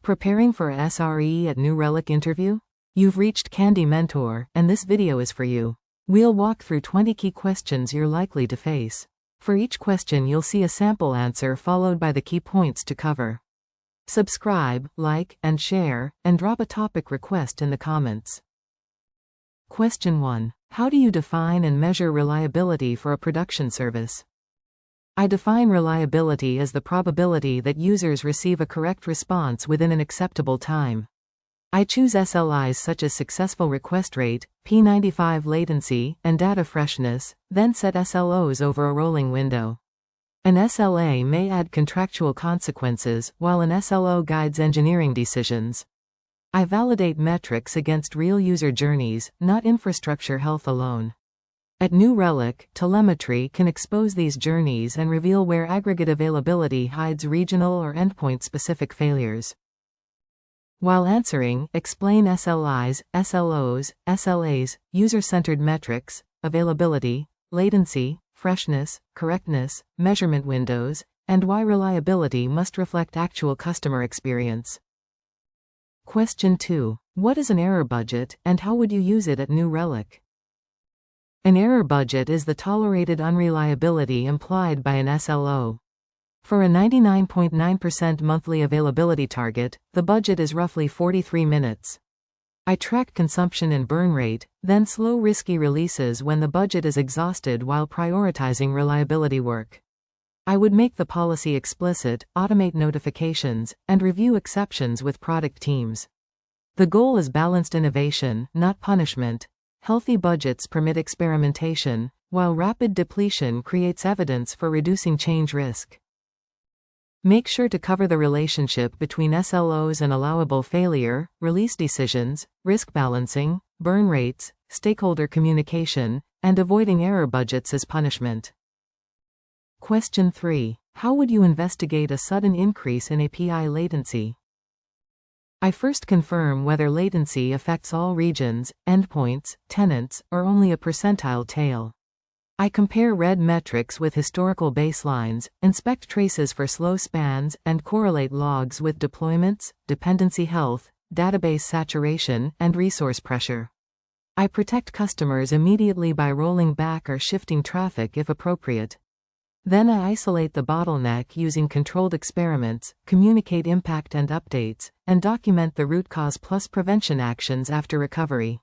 Preparing for a SRE at New Relic interview? You've reached Candy Mentor, and this video is for you. We'll walk through 20 key questions you're likely to face. For each question you'll see a sample answer followed by the key points to cover. Subscribe, like, and share, and drop a topic request in the comments. Question 1. How do you define and measure reliability for a production service? I define reliability as the probability that users receive a correct response within an acceptable time. I choose SLIs such as successful request rate, P95 latency, and data freshness, then set SLOs over a rolling window. An SLA may add contractual consequences, while an SLO guides engineering decisions. I validate metrics against real user journeys, not infrastructure health alone. At New Relic, Telemetry can expose these journeys and reveal where aggregate availability hides regional or endpoint-specific failures. While answering, explain SLIs, SLOs, SLAs, user-centered metrics, availability, latency, freshness, correctness, measurement windows, and why reliability must reflect actual customer experience. Question 2. What is an error budget, and how would you use it at New Relic? An error budget is the tolerated unreliability implied by an SLO. For a 99.9% monthly availability target, the budget is roughly 43 minutes. I track consumption and burn rate, then slow risky releases when the budget is exhausted while prioritizing reliability work. I would make the policy explicit, automate notifications, and review exceptions with product teams. The goal is balanced innovation, not punishment. Healthy budgets permit experimentation, while rapid depletion creates evidence for reducing change risk. Make sure to cover the relationship between SLOs and allowable failure, release decisions, risk balancing, burn rates, stakeholder communication, and avoiding error budgets as punishment. Question 3. How would you investigate a sudden increase in API latency? I first confirm whether latency affects all regions, endpoints, tenants, or only a percentile tail. I compare red metrics with historical baselines, inspect traces for slow spans, and correlate logs with deployments, dependency health, database saturation, and resource pressure. I protect customers immediately by rolling back or shifting traffic if appropriate. Then I isolate the bottleneck using controlled experiments, communicate impact and updates, and document the root cause plus prevention actions after recovery.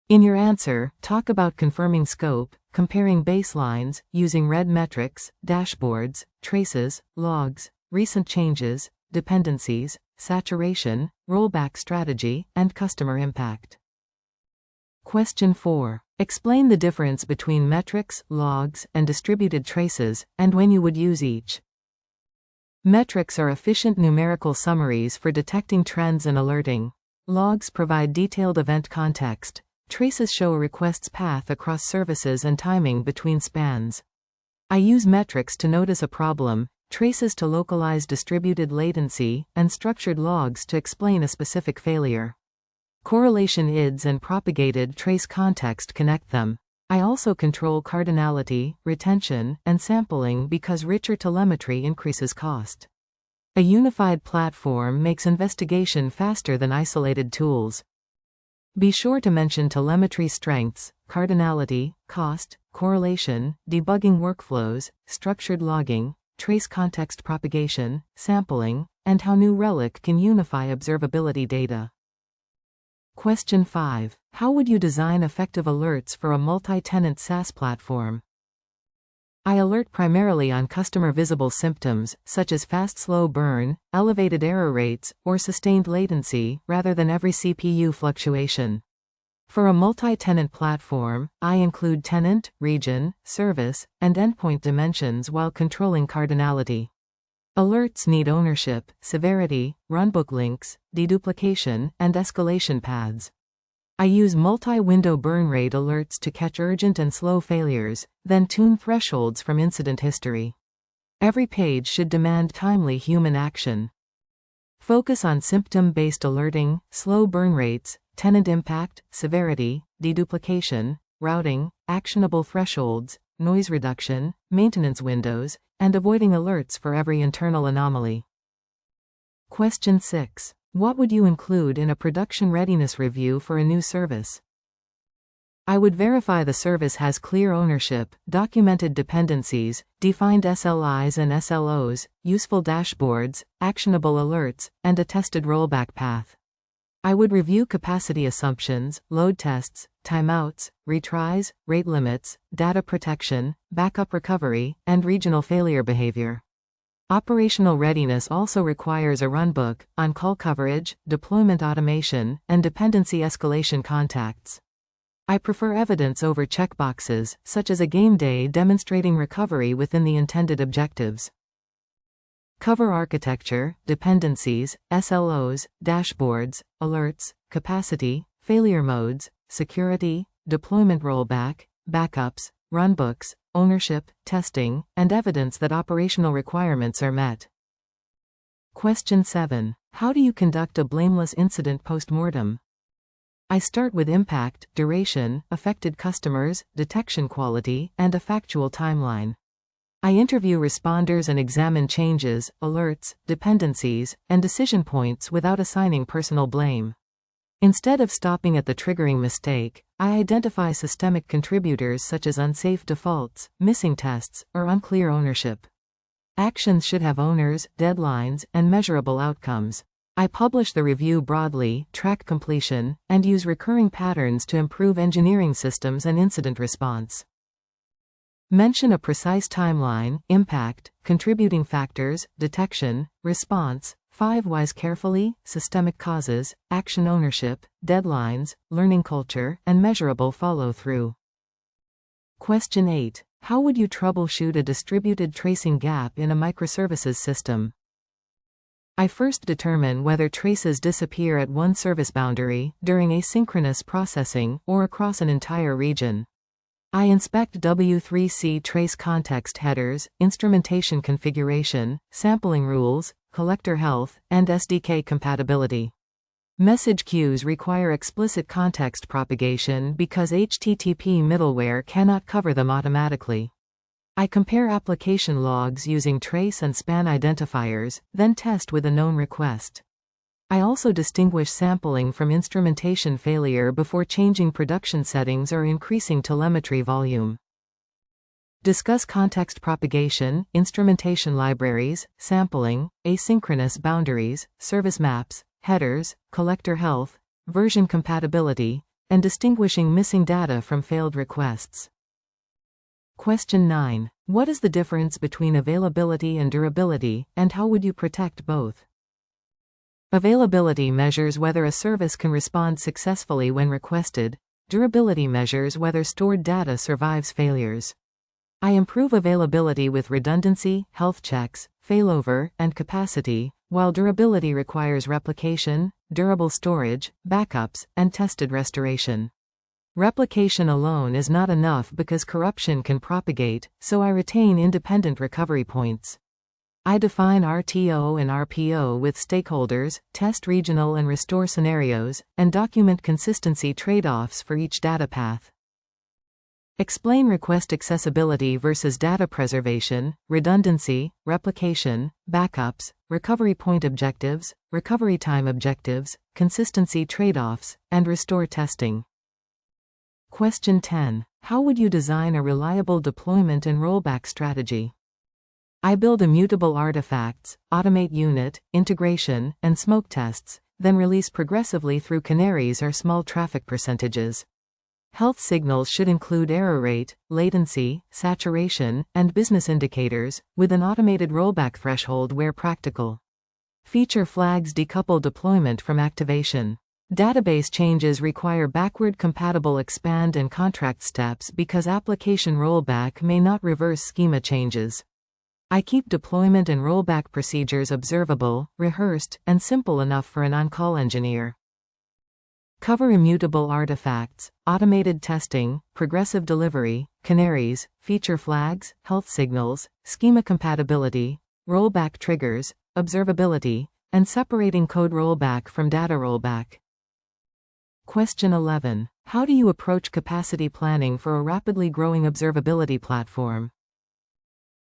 In your answer, talk about confirming scope, comparing baselines, using red metrics, dashboards, traces, logs, recent changes, dependencies, saturation, rollback strategy, and customer impact. Question 4. Explain the difference between metrics, logs, and distributed traces, and when you would use each. Metrics are efficient numerical summaries for detecting trends and alerting. Logs provide detailed event context. Traces show a request's path across services and timing between spans. I use metrics to notice a problem, traces to localize distributed latency, and structured logs to explain a specific failure. Correlation IDs and propagated trace context connect them. I also control cardinality, retention, and sampling because richer telemetry increases cost. A unified platform makes investigation faster than isolated tools. Be sure to mention telemetry strengths, cardinality, cost, correlation, debugging workflows, structured logging, trace context propagation, sampling, and how New Relic can unify observability data. Question 5. How would you design effective alerts for a multi-tenant SaaS platform? I alert primarily on customer visible symptoms, such as fast slow burn, elevated error rates, or sustained latency, rather than every CPU fluctuation. For a multi-tenant platform, I include tenant, region, service, and endpoint dimensions while controlling cardinality. Alerts need ownership, severity, runbook links, deduplication, and escalation paths. I use multi-window burn rate alerts to catch urgent and slow failures, then tune thresholds from incident history. Every page should demand timely human action. Focus on symptom-based alerting, slow burn rates, tenant impact, severity, deduplication, routing, actionable thresholds, noise reduction, maintenance windows, and avoiding alerts for every internal anomaly. Question 6. What would you include in a production readiness review for a new service? I would verify the service has clear ownership, documented dependencies, defined SLIs and SLOs, useful dashboards, actionable alerts, and a tested rollback path. I would review capacity assumptions, load tests, timeouts, retries, rate limits, data protection, backup recovery, and regional failure behavior. Operational readiness also requires a runbook, on-call coverage, deployment automation, and dependency escalation contacts. I prefer evidence over checkboxes, such as a game day demonstrating recovery within the intended objectives. Cover architecture, dependencies, SLOs, dashboards, alerts, capacity, failure modes, security, deployment rollback, backups, runbooks, ownership, testing, and evidence that operational requirements are met. Question 7. How do you conduct a blameless incident postmortem? I start with impact, duration, affected customers, detection quality, and a factual timeline. I interview responders and examine changes, alerts, dependencies, and decision points without assigning personal blame. Instead of stopping at the triggering mistake, I identify systemic contributors such as unsafe defaults, missing tests, or unclear ownership. Actions should have owners, deadlines, and measurable outcomes. I publish the review broadly, track completion, and use recurring patterns to improve engineering systems and incident response. Mention a precise timeline, impact, contributing factors, detection, response, 5 whys carefully, systemic causes, action ownership, deadlines, learning culture, and measurable follow-through. Question 8. How would you troubleshoot a distributed tracing gap in a microservices system? I first determine whether traces disappear at one service boundary, during asynchronous processing, or across an entire region. I inspect W3C trace context headers, instrumentation configuration, sampling rules, collector health, and SDK compatibility. Message queues require explicit context propagation because HTTP middleware cannot cover them automatically. I compare application logs using trace and span identifiers, then test with a known request. I also distinguish sampling from instrumentation failure before changing production settings or increasing telemetry volume. Discuss context propagation, instrumentation libraries, sampling, asynchronous boundaries, service maps, headers, collector health, version compatibility, and distinguishing missing data from failed requests. Question 9. What is the difference between availability and durability, and how would you protect both? Availability measures whether a service can respond successfully when requested. Durability measures whether stored data survives failures. I improve availability with redundancy, health checks, failover, and capacity, while durability requires replication, durable storage, backups, and tested restoration. Replication alone is not enough because corruption can propagate, so I retain independent recovery points. I define RTO and RPO with stakeholders, test regional and restore scenarios, and document consistency trade-offs for each data path. Explain request accessibility versus data preservation, redundancy, replication, backups, recovery point objectives, recovery time objectives, consistency trade-offs, and restore testing. Question 10. How would you design a reliable deployment and rollback strategy? I build immutable artifacts, automate unit, integration, and smoke tests, then release progressively through canaries or small traffic percentages. Health signals should include error rate, latency, saturation, and business indicators, with an automated rollback threshold where practical. Feature flags decouple deployment from activation. Database changes require backward-compatible expand and contract steps because application rollback may not reverse schema changes. I keep deployment and rollback procedures observable, rehearsed, and simple enough for an on-call engineer. Cover immutable artifacts, automated testing, progressive delivery, canaries, feature flags, health signals, schema compatibility, rollback triggers, observability, and separating code rollback from data rollback. Question 11. How do you approach capacity planning for a rapidly growing observability platform?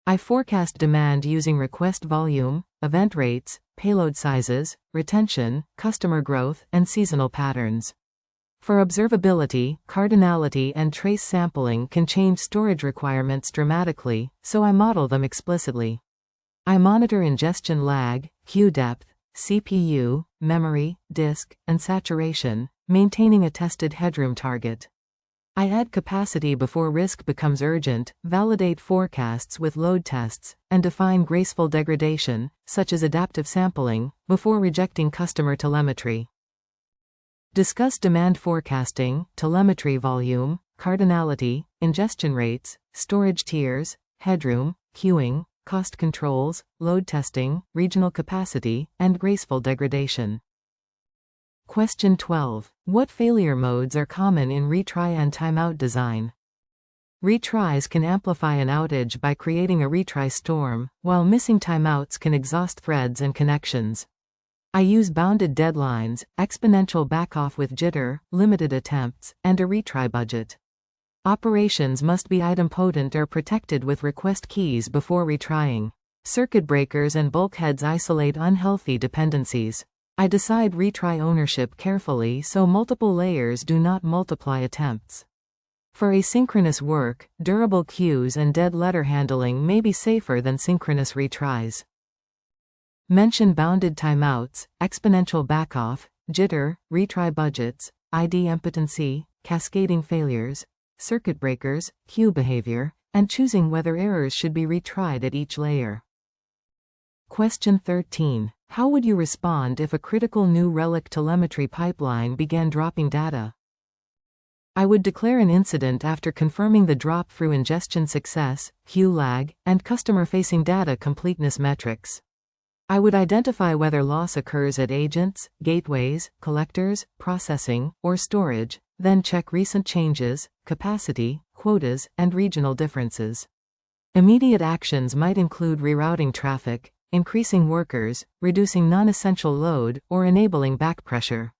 I forecast demand using request volume, event rates, payload sizes, retention, customer growth, and seasonal patterns. For observability, cardinality and trace sampling can change storage requirements dramatically, so I model them explicitly. I monitor ingestion lag, queue depth, CPU, memory, disk, and saturation, maintaining a tested headroom target. I add capacity before risk becomes urgent, validate forecasts with load tests, and define graceful degradation, such as adaptive sampling, before rejecting customer telemetry. Discuss demand forecasting, telemetry volume, cardinality, ingestion rates, storage tiers, headroom, queuing, cost controls, load testing, regional capacity, and graceful degradation. Question 12. What failure modes are common in retry and timeout design? Retries can amplify an outage by creating a retry storm, while missing timeouts can exhaust threads and connections. I use bounded deadlines, exponential backoff with jitter, limited attempts, and a retry budget. Operations must be idempotent or protected with request keys before retrying. Circuit breakers and bulkheads isolate unhealthy dependencies. I decide retry ownership carefully so multiple layers do not multiply attempts. For asynchronous work, durable queues and dead letter handling may be safer than synchronous retries. Mention bounded timeouts, exponential backoff, jitter, retry budgets, idempotency, cascading failures, circuit breakers, queue behavior, and choosing whether errors should be retried at each layer. Question 13. How would you respond if a critical new Relic telemetry pipeline began dropping data? I would declare an incident after confirming the drop through ingestion success, queue lag, and customer-facing data completeness metrics. I would identify whether loss occurs at agents, gateways, collectors, processing, or storage, then check recent changes, capacity, quotas, and regional differences. Immediate actions might include rerouting traffic, increasing workers, reducing non-essential load, or enabling backpressure.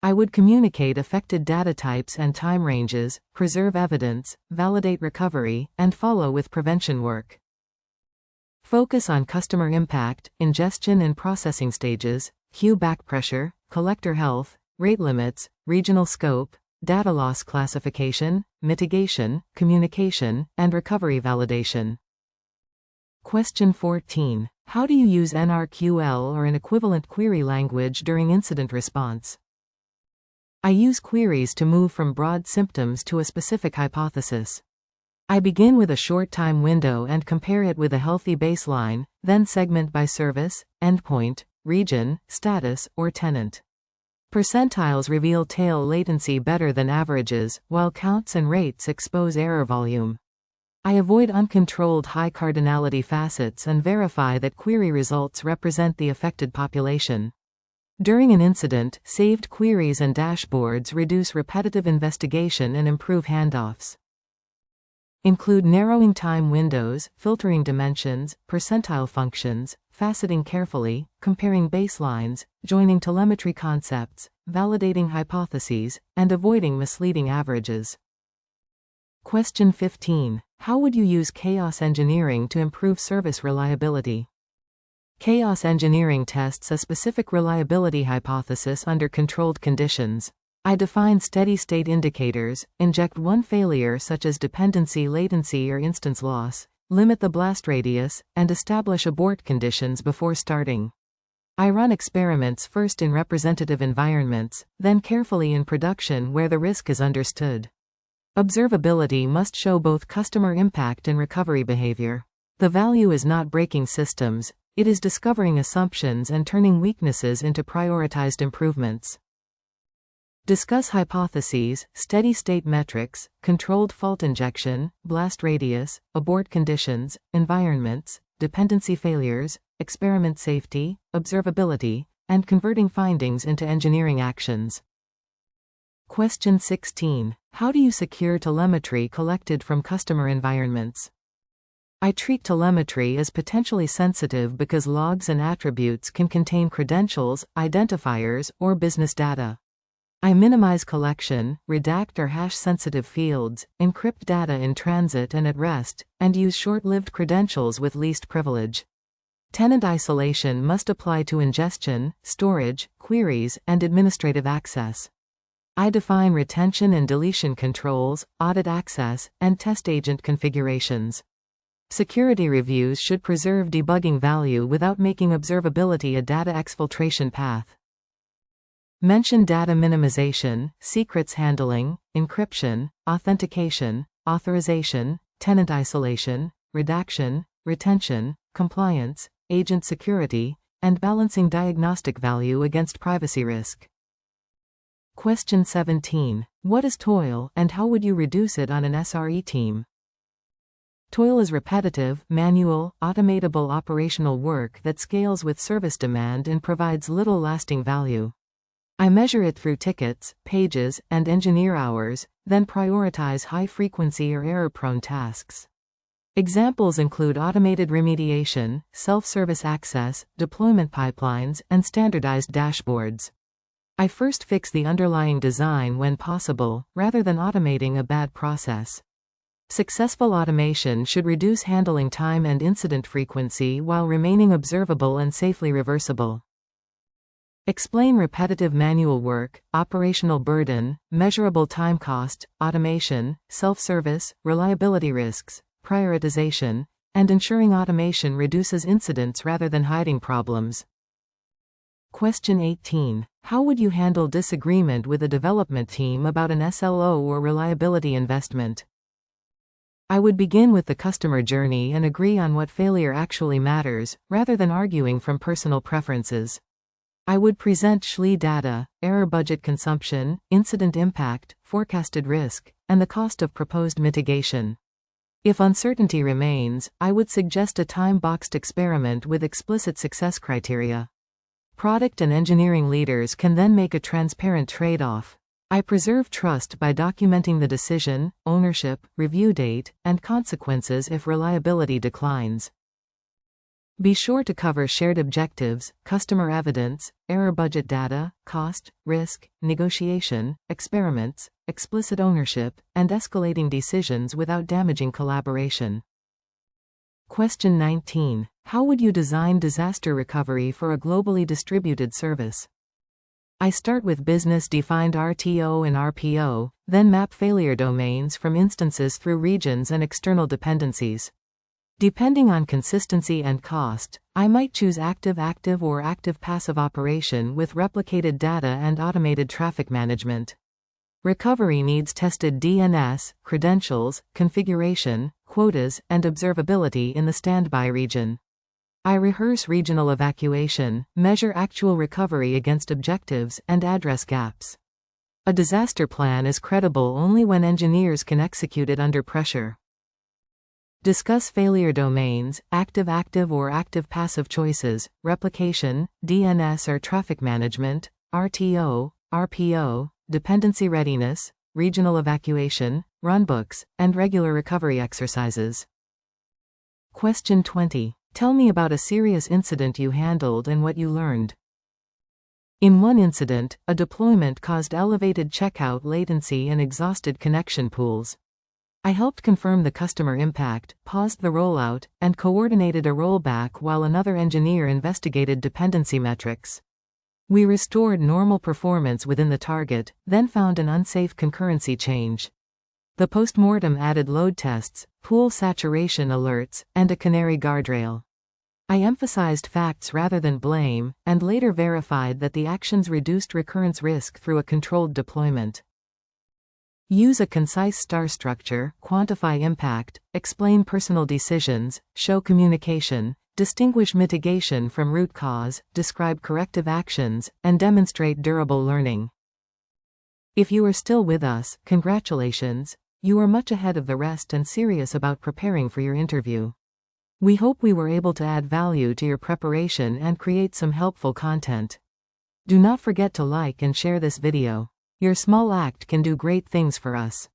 I would communicate affected data types and time ranges, preserve evidence, validate recovery, and follow with prevention work. Focus on customer impact, ingestion and processing stages, queue backpressure, collector health, rate limits, regional scope, data loss classification, mitigation, communication, and recovery validation. Question 14. How do you use NRQL or an equivalent query language during incident response? I use queries to move from broad symptoms to a specific hypothesis. I begin with a short time window and compare it with a healthy baseline, then segment by service, endpoint, region, status, or tenant. Percentiles reveal tail latency better than averages, while counts and rates expose error volume. I avoid uncontrolled high cardinality facets and verify that query results represent the affected population. During an incident, saved queries and dashboards reduce repetitive investigation and improve handoffs. Include narrowing time windows, filtering dimensions, percentile functions, faceting carefully, comparing baselines, joining telemetry concepts, validating hypotheses, and avoiding misleading averages. Question 15. How would you use chaos engineering to improve service reliability? Chaos engineering tests a specific reliability hypothesis under controlled conditions. I define steady-state indicators, inject one failure such as dependency latency or instance loss, limit the blast radius, and establish abort conditions before starting. I run experiments first in representative environments, then carefully in production where the risk is understood. Observability must show both customer impact and recovery behavior. The value is not breaking systems, it is discovering assumptions and turning weaknesses into prioritized improvements. Discuss hypotheses, steady-state metrics, controlled fault injection, blast radius, abort conditions, environments, dependency failures, experiment safety, observability, and converting findings into engineering actions. Question 16. How do you secure telemetry collected from customer environments? I treat telemetry as potentially sensitive because logs and attributes can contain credentials, identifiers, or business data. I minimize collection, redact or hash-sensitive fields, encrypt data in transit and at rest, and use short-lived credentials with least privilege. Tenant isolation must apply to ingestion, storage, queries, and administrative access. I define retention and deletion controls, audit access, and test agent configurations. Security reviews should preserve debugging value without making observability a data exfiltration path. Mention data minimization, secrets handling, encryption, authentication, authorization, tenant isolation, redaction, retention, compliance, agent security, and balancing diagnostic value against privacy risk. Question 17. What is toil, and how would you reduce it on an SRE team? Toil is repetitive, manual, automatable operational work that scales with service demand and provides little lasting value. I measure it through tickets, pages, and engineer hours, then prioritize high-frequency or error-prone tasks. Examples include automated remediation, self-service access, deployment pipelines, and standardized dashboards. I first fix the underlying design when possible, rather than automating a bad process. Successful automation should reduce handling time and incident frequency while remaining observable and safely reversible. Explain repetitive manual work, operational burden, measurable time cost, automation, self-service, reliability risks, prioritization, and ensuring automation reduces incidents rather than hiding problems. Question 18. How would you handle disagreement with a development team about an SLO or reliability investment? I would begin with the customer journey and agree on what failure actually matters, rather than arguing from personal preferences. I would present SLE data, error budget consumption, incident impact, forecasted risk, and the cost of proposed mitigation. If uncertainty remains, I would suggest a time-boxed experiment with explicit success criteria. Product and engineering leaders can then make a transparent trade-off. I preserve trust by documenting the decision, ownership, review date, and consequences if reliability declines. Be sure to cover shared objectives, customer evidence, error budget data, cost, risk, negotiation, experiments, explicit ownership, and escalating decisions without damaging collaboration. Question 19. How would you design disaster recovery for a globally distributed service? I start with business-defined RTO and RPO, then map failure domains from instances through regions and external dependencies. Depending on consistency and cost, I might choose active-active or active-passive operation with replicated data and automated traffic management. Recovery needs tested DNS, credentials, configuration, quotas, and observability in the standby region. I rehearse regional evacuation, measure actual recovery against objectives, and address gaps. A disaster plan is credible only when engineers can execute it under pressure. Discuss failure domains, active-active or active-passive choices, replication, DNS or traffic management, RTO, RPO, dependency readiness, regional evacuation, runbooks, and regular recovery exercises. Question 20. Tell me about a serious incident you handled and what you learned. In one incident, a deployment caused elevated checkout latency and exhausted connection pools. I helped confirm the customer impact, paused the rollout, and coordinated a rollback while another engineer investigated dependency metrics. We restored normal performance within the target, then found an unsafe concurrency change. The postmortem added load tests, pool saturation alerts, and a canary guardrail. I emphasized facts rather than blame, and later verified that the actions reduced recurrence risk through a controlled deployment. Use a concise star structure, quantify impact, explain personal decisions, show communication, distinguish mitigation from root cause, describe corrective actions, and demonstrate durable learning. If you are still with us, congratulations. You are much ahead of the rest and serious about preparing for your interview. We hope we were able to add value to your preparation and create some helpful content. Do not forget to like and share this video. Your small act can do great things for us.